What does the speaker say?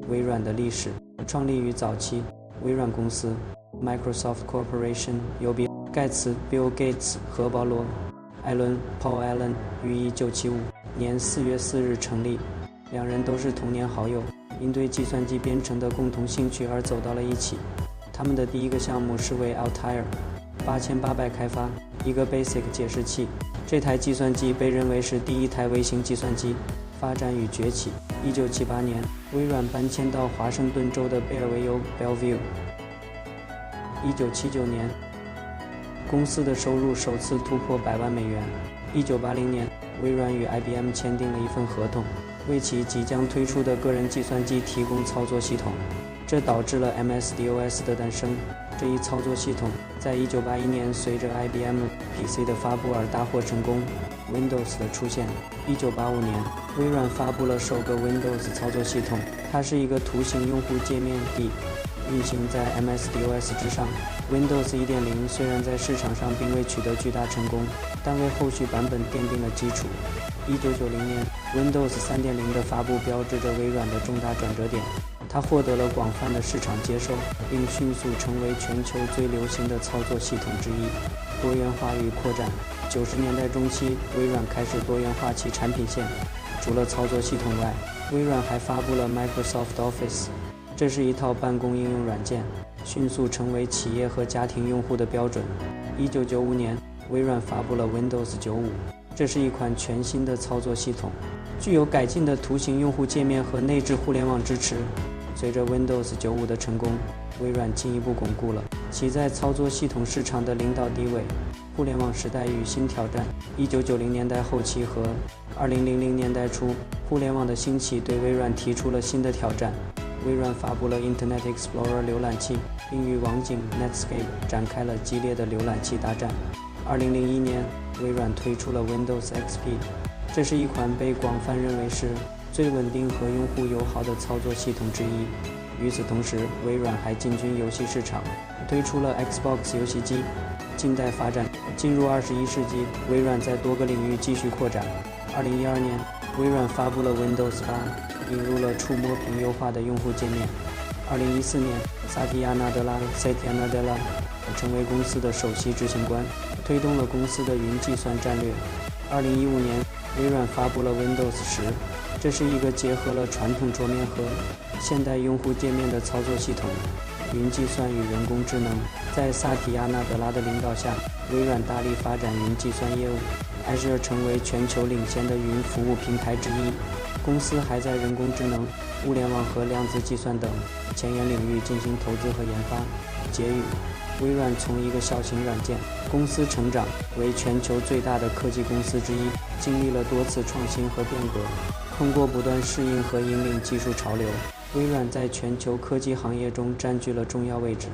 微软的历史。创立于早期，微软公司 Microsoft Corporation 由比尔·盖茨 Bill Gates 和保罗·艾伦 Paul Allen 于1975年4月4日成立。两人都是童年好友，因对计算机编程的共同兴趣而走到了一起。他们的第一个项目是为 Altair 8800开发一个 BASIC 解释器。这台计算机被认为是第一台微型计算机。发展与崛起。1978年，微软搬迁到华盛顿州的贝尔维尤 Bellevue。1979年，公司的收入首次突破100万美元。1980年，微软与 IBM 签订了一份合同，为其即将推出的个人计算机提供操作系统，这导致了 MS-DOS 的诞生。这一操作系统在1981年随着 IBM PC 的发布而大获成功。Windows 的出现。1985年，微软发布了首个 Windows 操作系统，它是一个图形用户界面地，运行在 MS-DOS 之上。Windows 1.0 虽然在市场上并未取得巨大成功，但为后续版本奠定了基础。1990年 ，Windows 3.0 的发布标志着微软的重大转折点，它获得了广泛的市场接受，并迅速成为全球最流行的操作系统之一。多元化与扩展。90年代中期，微软开始多元化其产品线。除了操作系统外，微软还发布了 Microsoft Office， 这是一套办公应用软件，迅速成为企业和家庭用户的标准。1995年，微软发布了 Windows 95，这是一款全新的操作系统，具有改进的图形用户界面和内置互联网支持。随着 Windows 95的成功，微软进一步巩固了其在操作系统市场的领导地位。互联网时代与新挑战。1990年代后期和2000年代初，互联网的兴起对微软提出了新的挑战。微软发布了 Internet Explorer 浏览器，并与网景 Netscape 展开了激烈的浏览器大战。2001年，微软推出了 Windows XP， 这是一款被广泛认为是最稳定和用户友好的操作系统之一。与此同时，微软还进军游戏市场，推出了 Xbox 游戏机。近代发展，进入21世纪，微软在多个领域继续扩展。2012年，微软发布了 Windows 8，引入了触摸屏优化的用户界面。2014年，萨提亚纳德拉 Satya Nadella 成为公司的首席执行官，推动了公司的云计算战略。2015年，微软发布了 Windows 10，这是一个结合了传统桌面和现代用户界面的操作系统。云计算与人工智能。在萨提亚纳德拉的领导下，微软大力发展云计算业务。Azure 成为全球领先的云服务平台之一。公司还在人工智能、物联网和量子计算等前沿领域进行投资和研发。结语：微软从一个小型软件公司成长为全球最大的科技公司之一，经历了多次创新和变革。通过不断适应和引领技术潮流，微软在全球科技行业中占据了重要位置。